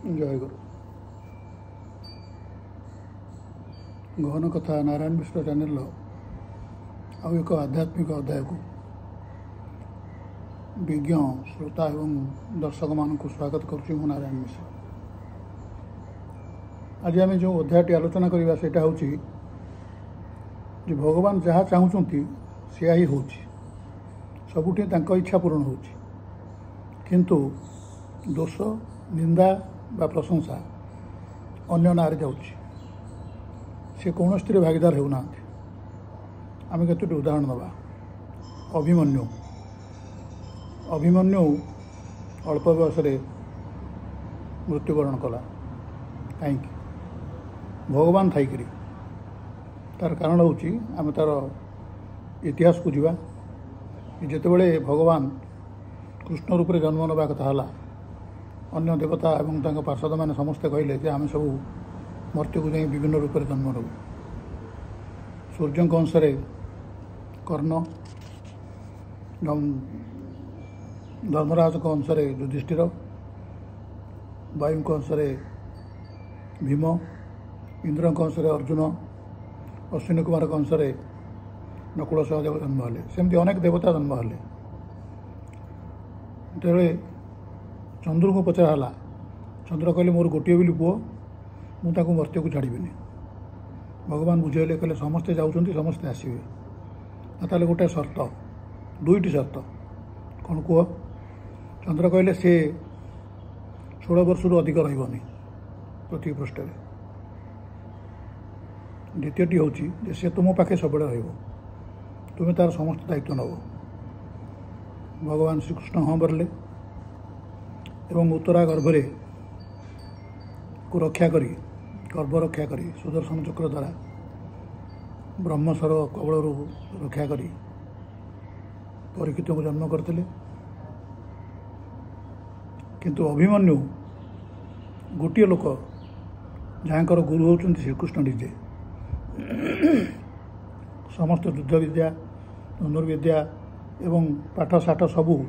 जय गुरु। गहन कथा नारायण मिश्र चैनल आउ एक आध्यात्मिक अध्याय को विज्ञ श्रोता एवं दर्शक मान स्वागत करुच्ची मु नारायण मिश्र। आज आम जो अध्यायटी आलोचना करवा से भगवान जहाँ चाहूँगी से ही हो सबुठी इच्छा पूरण हो किंतु दोष निंदा बा प्रशंसा अन्य नारे जाऊँगी से कौन भागीदार होना। आम केतोटी उदाहरण दबा। अभिमन्यु अभिमन्यु अल्प बयस मृत्युवरण कला कहीं भगवान थी तार कारण हूँ आम तार इतिहास को जीवा जितेबले भगवान कृष्ण रूप में जन्म नवा कथा है अन्य देवता एवं पार्षद मैंने समस्ते कहले आम सब मर्त्यु को जाई विभिन्न रूप में जन्म नबू। सूर्य अंश कर्ण धर्मराज अंश युधिष्ठिर वायु अंश भीम इंद्र अंश अर्जुन अश्विनी कुमार अंश नकुल सहदेव जन्म हेले सेमती अनेक देवता जन्म हेले। तेरे चंद्र को पचराला चंद्र कहले मोर गोटे बोली पुओ मुझे मर्त्य को छाड़बी। भगवान बुझेले कहले समस्ते जाऊँच समस्ते आसवे ताले गोटे शर्त दुईटी शर्त कौन कह। चंद्र कहले से 16 वर्ष अधिक रही पृथ्वी पृष्ठ। द्वितीयटी हूँ से तुम पाखे सब तुम्हें तार समस्त दायित्व नब। भगवान श्रीकृष्ण हाँ बरले एवं उत्तरा गर्भरे को रक्षा करी गर्भ रक्षा करी सुदर्शन चक्र द्वारा ब्रह्मस्वर कबल रक्षा करी परीक्षित को जन्म करते। किंतु अभिमन्यु गोटे लोक जहाँकर गुरु होती श्रीकृष्ण निजे समस्त युद्ध विद्या धनुर्विद्या एवं पाठ साठ सबू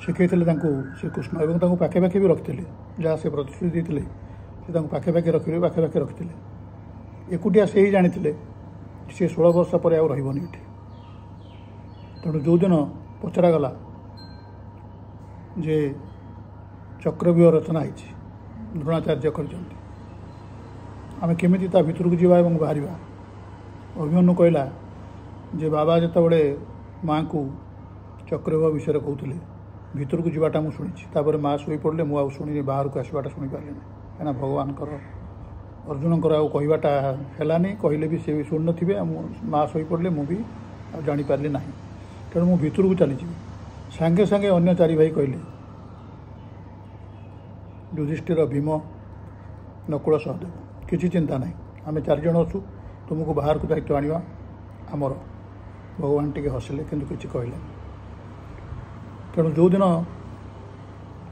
शिखई श्रीकृष्ण एवं पाखे पाखे भी रखते जहाँ से प्रतिश्रुति देते से पाखे पाखे रखे पाखे पाखे रखते एकुटिया से ही जानी सी 16 वर्ष पर आउ रही ये। तेणु जो दिन पचरागला जे चक्रव्यूह रचना है द्रोणाचार्य कर आम केमी भीतर को जावा बाहर। अभिमन्यु कहला जे बाबा जितेबले माँ को चक्रव्यूह विषय कहते भीतर को जावाटा मुझे शुणी माँ शोई पड़े मुझे शुणी बाहर को आसवाटा शुणी पारे कहीं भगवान अर्जुन कहवाटा है कहले भी सी भी शुणी नथिबे माँ शोई पड़े मुझे जापारि ना। तेणु मु भीतर को चली सांगे सांगे अन्य 4 भाई कहले युधिष्ठिर भीम नकुल सहदेव किसी चिंता ना आम 4 जन अच्छु तुमको बाहर को दायित्व आनिबा आमर। भगवान टिके हसिले किंतु किसी कहले। तेणु जो दिन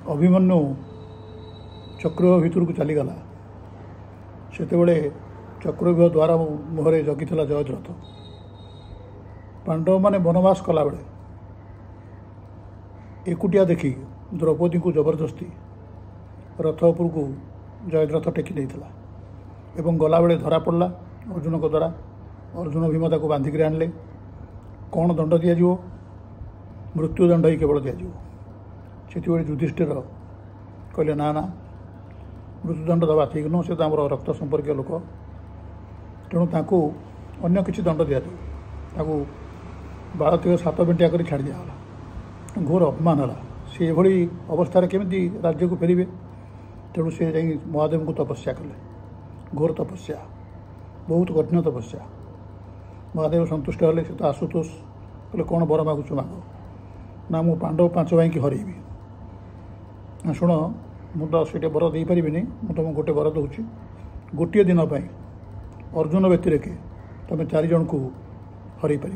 अभिमन्यु चक्रव्यूह भीतर को चलीगला सेतेबले चक्रव्यूह द्वारा मुहरे जगिला जयद्रथ। पांडव माने वनवास कला बेले एकुटिया देखी द्रौपदी को जबरदस्ती रथ उपर को जयद्रथ टेकी देता एवं गला बेले धरा पड़ला अर्जुन को द्वारा। अर्जुन भीम ताको बांधिक आणले कौन दंड दिज्व मृत्युदंड ही केवल दिज्व। से युधिष्ठिर कहले ना ना मृत्युदंड दबा ठीक नुह से आम रक्त संपर्क लोक तेणु ताकू अन्य किसी दंड दिजाऊ बालतिक 7 बेंटिया कर छाड़ दिगला। घोर अपमान है से भली अवस्था केमी राज्य को फेरबे। तेणु से जा महादेव को तपस्या कले घोर तपस्या बहुत कठिन तपस्या। महादेव संतुष्ट हेले से तो आशुतोष कहले कौन बर मागुच माग ना मु पांडव 5 भाई की हरइबी। शुण मुझे बर दे पारि मुझे तुमको गोटे बर दूसरी गोटे दिन अर्जुन व्यतिरेके तुम 4 जन को हर पार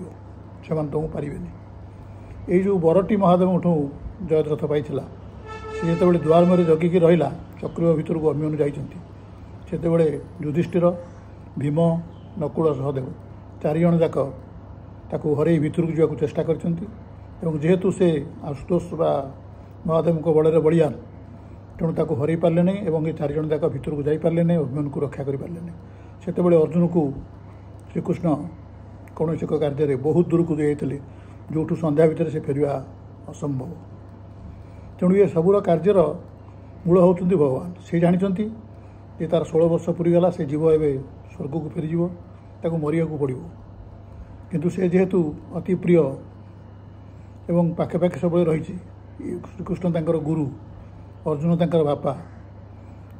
से तुमको पारे। यही जो बरटी महादेव जयद्रथ पाई सी जो द्वार मुहर जगिकी रहा चक्रव्यूह भीतर को अभिमन्यु जाते युधिष्ठिर भीम नकुल सहदेव 4 जन जाक हर भीतर को जावाक चेष्टा कर जेहेतु से आशुतोष बा महादेव को बड़े बलियान तेणु ताको हरई पारे नहीं और ये 4 जन जाक भितर को जापारे नहीं अभिमन्यु को रक्षा करें नहीं से अर्जुन को श्रीकृष्ण कौन एक कार्य बहुत दूर को जाते जो संध्या भितर से फेरवा असंभव तेणु ये सबूर कार्यर मूल होती भगवान से जानते ये तार 16 वर्ष पूरीगला से जीव एवं स्वर्ग को फेरीज ताको मरिया को पड़ो किंतु से जेहेतु अति प्रिय एवं पाखे पाखे सब रही श्रीकृष्ण तांकर गुरु अर्जुन तांकर बापा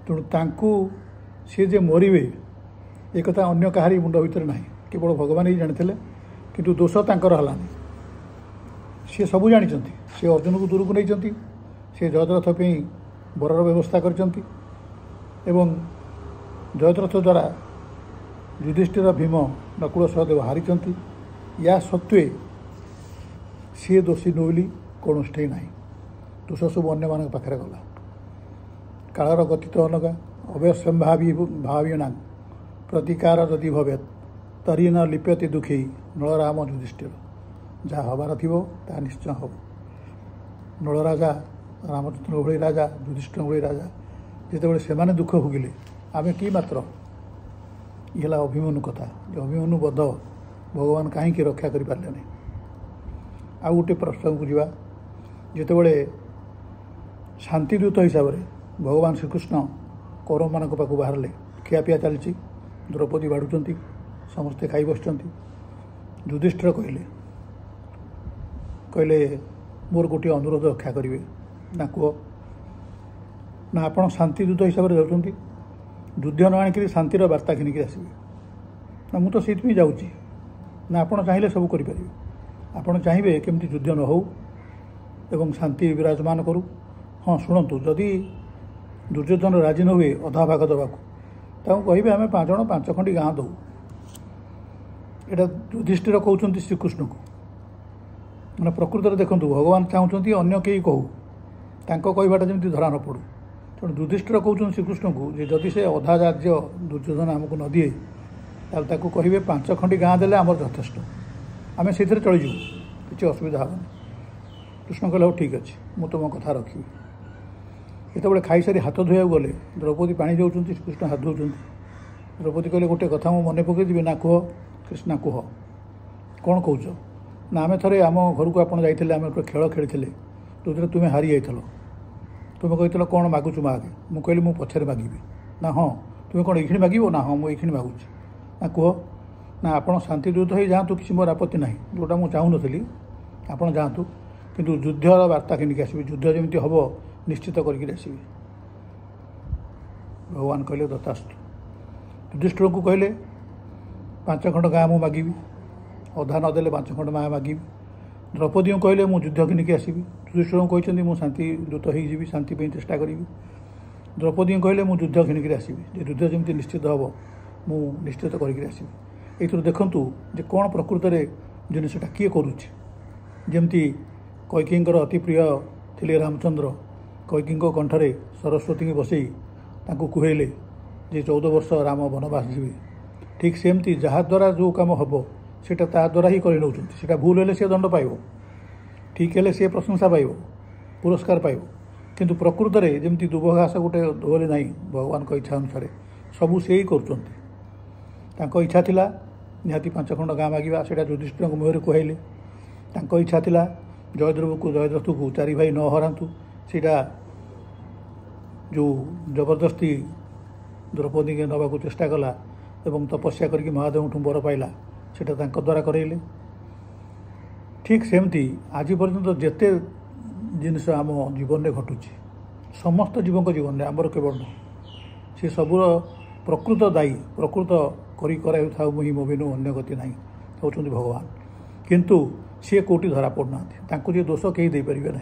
तेणु तांकू सी जे मरवे एक कथा अन्य कहारी मुंड भितर ना केवल भगवान ही जानी किंतु दोष तांकर हलानी सी सब जानते सी अर्जुन को दूर को नहीं से जयद्रथ बरर व्यवस्था करचंती एवं जयद्रथ द्वारा युधिष्ठिर भीम नकुल सहदेव हारिचंती या सत्वे सी दोषी नोली कौन ना दोष सब अन्य मान पाखे गला कालर गति तो अलगा अवश्यंभावी भावीना प्रतिकार जदि भवेत तरी न लिप्यति दुखी नलराम युधिष्ठिर जहाँ हबार थी ता निश्चय हम नलराजा रामचंद्र भली राजा युधिष्ठिर भली राजा जिते से दुख भोगिले आम कि मात्र ये अभिमन्यु कथा जो अभिमन्यु बध भगवान कहीं रक्षा करें नहीं आउ गोटे प्रश्न को जावा जिते शांतिदूत हिसाब से भगवान श्रीकृष्ण कौरव मान पाक बाहर खियापिया चलती द्रौपदी बाढ़ुंट समस्ते खाई बस युधिष्ठिर कहले मोर गोटे अनुरोध रक्षा करेंगे ना कह ना आप शांतिदूत हिसाब से जाऊँगी युद्ध न आणिक शांतिर वार्ता घिनिक आसवे ना मुझे से जाऊँगी ना आपड़ चाहिए सब करें आपड़ चाहिए केमती युद्ध न हो एवं शांति विराजमान करूँ हाँ शुणु जदि दुर्योधन राजी न हुए अधा भाग देवाक कहे आम 5 जन 5 खंडी गाँ दौ यहाँ युधिष्ठिर कहते श्रीकृष्ण को मैंने प्रकृत में देखूँ भगवान चाहते अन्य कई कहू तांको कहवाटा जमी धरा न पड़ू तेणु युधिष्ठिर कहते श्रीकृष्ण को जदि से अधा राज्य दुर्योधन आमको न दिए ताको कहे 5 खंडी गाँ देले आमर यथेष्ट आम से चलीजु किसी असुविधा हेनी कृष्ण कहले हो ठीक अच्छे मुझे तुम कथा रखी जिते खाई सारी हाथ धोया गले द्रौपदी पानी जाऊँ श्रीकृष्ण हाथ धोते द्रौपदी कहले गोटे कथा मुझे मन पकईदेवी ना कह कृष्णा कह कौन कौच ना आम थे आम घर को आप जाइए आम खेल खेली जो तुम्हें हारी जाइल तुम्हें कही कौन मागुच मागे मुझे कहली मुझे पछे मागिबी ना हाँ तुम्हें कौन ये मागो ना हाँ मुझे मागुच ना कह ना आप शांतिदूत हो जातु किसी मोर आपत्ति ना जोटा मुझे चाहूँ नी आप जातु किंतु युद्धर वार्ता किनिक आसबे युद्ध जमी हम निश्चित करके आसबे भगवान कहले दत्तास्तु युधिष्ठिर को कहले 5 खंड गाँ मुझे मागिबी अधा नदेले 5 खंड माँ मागिबी द्रौपदी को कहले मुझे युद्ध किनिक आसबी युधिष्ठिर को कहते मुझे शांतिदूत हो शांति चेष्टा करी द्रौपदी को कहले मुझे युद्ध किनिक आसबी युद्ध जमी निश्चित हम मुझे निश्चित करके आसबी ये देखूँ जे कौन प्रकृत में जिनसा किए करुँची कैकेयींकर अति प्रिय थिले रामचंद्र कैकेयी कंठरे सरस्वती की बसई कहले जे 14 वर्ष राम वनवास जी ठीक सेमती जहाद्वारा जो कम हम सेटा द्वारा ही कर नौकरी भूल हेले सी दंड पाइब ठीक हेले सी प्रशंसा पाइब पुरस्कार पाइब किंतु प्रकृत में जमी दुबघास गोटे धोले ना भगवान इच्छा अनुसार सबू से ही कर इच्छा थिला निहाती 5 खंड गाँ मागिबा सेटा युधिष्ठिर मुहर कहले इच्छा थिला जयद्रथ को जयद्रथ को 4 भाई न हरातु सीटा जो जबरदस्ती द्रौपदी के नवा चेष्टा कला एवं तपस्या करके महादेव बर पाइला सेटा द्वारा करैले ठीक सेमती आज पर्यंत जेते जिनस आम जीवन में घटुची समस्त जीवन को जीवन में आमर केवल से सबूर प्रकृत दायी प्रकृत करा मुही मो बिनु अन्य गति ना होती भगवान किंतु सी कौटी धरा पड़ना जी दोष कहीं दे पारे ना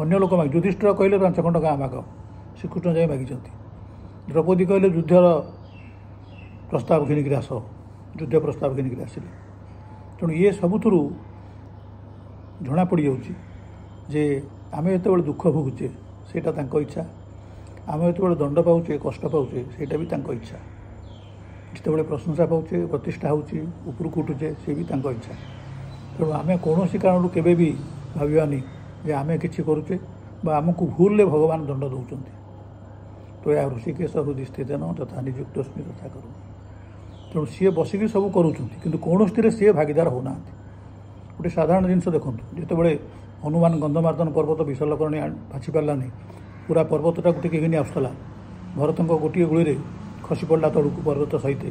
अन्य लोक माग युधिष्ठिर कहले 5 खंड गाँ माग श्रीकृष्ण जाए मागी द्रौपदी कहले युद्धर प्रस्ताव घिनिक आस युद्ध प्रस्ताव घिनिक आसिले तेणु ये सबुथ जना पड़ जे आम जो दुख भोगुचे सेटा इच्छा आम जो दंड पाचे कष्ट पाचे सेटा भी इच्छा जिते प्रशंसा पाचे प्रतिष्ठा होपरक उठुचे से भी इच्छा तेणु आम कौन कारण केवे भी भावानी जे आम कि करुचे बा आमको भूल भगवान दंड दौरान तो यह ऋषिकेश हृदय स्थित न तथा निजुक्त स्मृत तथा करूँ तेणु सी बसिक सब करूँ कौन सी भागीदार होना गोटे साधारण जिनस देखूँ जिते हनुमान गंधमार्दन पर्वत विषलकरणी भाषी पारानी पूरा पर्वतटा टेक आसला भरत गोटे गुड़ी खसी पड़ा तलू पर्वत सहित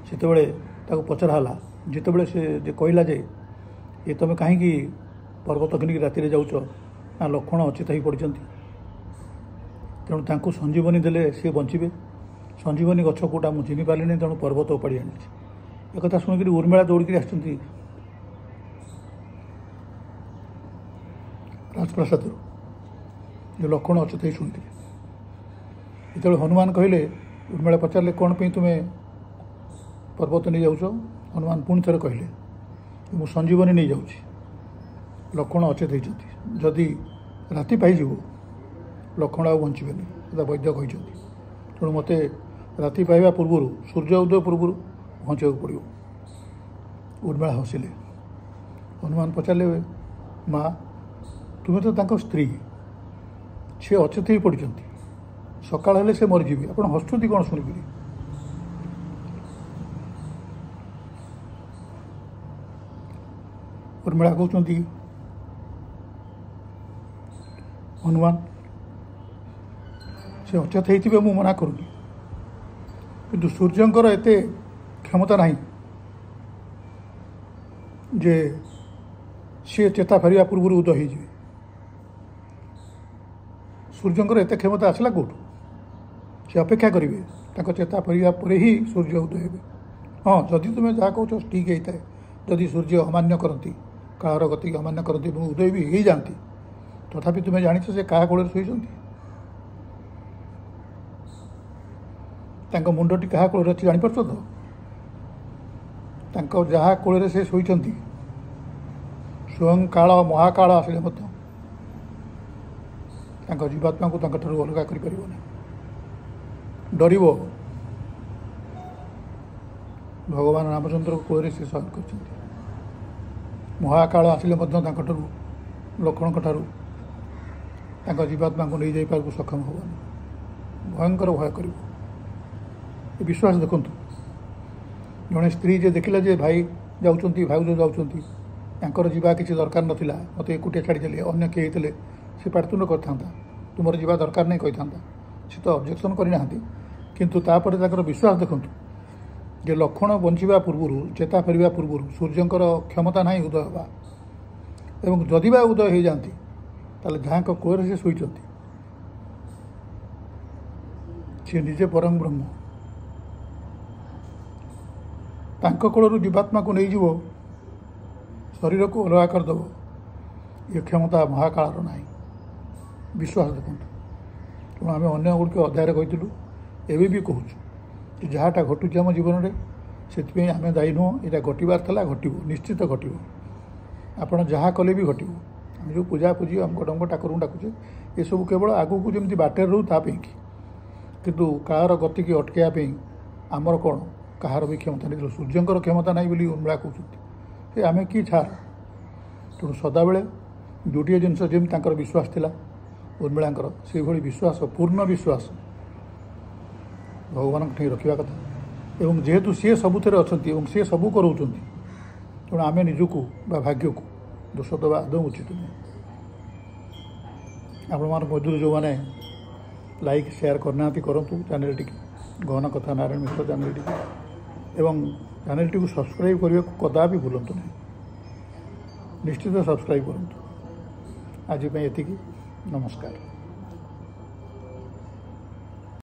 से पचराला जितेबले से कहला जे ये तुम कहीं पर्वत घिनिक राति जाऊच ना लक्ष्मण अचेत हो पड़ते तेणु तांको संजीवनी देले सी बंचे संजीवनी गछ कौटा मुझे चिनी पारे तेणु पर्वत उपाड़ी आनी एक कथा शुणिक उर्मिला दौड़िक आसती राजप्रासाद जो लक्ष्मण अचेत ही शुणी जो हनुमान कहले उर्मिला पचारे कौन पे तुम्हें पर्वत नहीं जाऊच हनुमान पुणी थे कहले मु संजीवनी नहीं जाऊँ लक्ष्मण अचेत होती जदि राति पाइज लक्ष्मण आ बंचबेनि वैद्य कहते तेणु मत राति पाइबा पूर्व सूर्य उदय पूर्व पहुँचा पड़ो उर्मिला हसिले हनुमान पचारे माँ तुम्हें तो तांको स्त्री सी अचेत ही पड़ती सकाळ हेले से मरीजी आप हसुँच कौन शुणिक उर्मिला कहते हनुमान से अचेत होते मु मना करूनी किंतु सूर्यंकर एते क्षमता नहीं जे सी चेता फेरिया पूर्व उदय हो सूर्यंकर एते क्षमता आसला कौटू से अपेक्षा करेंगे चेता फेरिया पर ही सूर्य उदय हे हाँ जदि तुम्हें जहाँ कह ठीक होता है जदि सूर्य अमान्य करती काहर गति अमान्य करती उदय भी हो जाती तथापि तुम्हें जानी से क्या कोल शोई मुंडटी क्या कोल अच्छी जापर तो जहाँ कोल से शोई स्वयं काल महाकाल आसिले जीवात्मा को अलग कर डर भगवान रामचंद्र कोल से शयन कर महाकाल आसिले लक्ष्मण ठारू जीवात्मा को नहीं जापर सक्षम होनी भयंकर भय कर विश्वास देखु जड़े स्त्री जे देखला जे भाई जाऊँच भाउज जाऊँच जीवा किसी दरकार नाला मत एकुटिया छाड़ीदे अन्य किए होते से पाटतुंड करता तुम जीवा दरकार नहीं कही था सी तो ऑब्जेक्शन करना किंतु तापर विश्वास देखु जे लक्ष्मण बंचा पूर्व चेता फेरवा पूर्व सूर्यंकर क्षमता ना उदय हवा एवं जदि बा उदय हो जाती ताले जहाँ कोर से शोई सी निजे परम ब्रह्म तांको कोलरू जीवात्मा को नहीं जीव शरीर को अलग करदेव ये क्षमता महाकाल ना विश्वास देखु तेणु आम अन्य गुड़िक अध्याय कहूँ एवं भी कहूँ कि जहाँटा घटुच आम जीवन में से आम दायी नुह यहाँ घटवार था घटव निश्चित घटव आपड़ जहाँ कले भी घटव आम जो पूजा पूजी अमक ठाकुर डाकुचे ये सब केवल आगू जमी बाटर रू तापी किंतु कार गति की अटकैया आमर कौन कहार भी क्षमता नहीं सूर्यंकर क्षमता नहीं बोली उर्मिला कहते आम कि छाड़ तेणु सदाबले गोटे जिनस जमी विश्वास था उर्मिलांकर से भली विश्वास पूर्ण विश्वास भगवान रखा कथा एवं जेहेतु सी सबुथे अच्छा सी सबू कराऊँ तेणु आम निजक भाग्य को दोष देवा आदौ उचित नुहे आपण मध्य जो मैंने लाइक शेयर करना करूँ चैनल टी गहन कथा नारायण मिश्र चैनल टी एवं चैनल टी सब्सक्राइब करने को कदापि भूलु नहीं निश्चित सब्सक्राइब करूँ आज ये नमस्कार।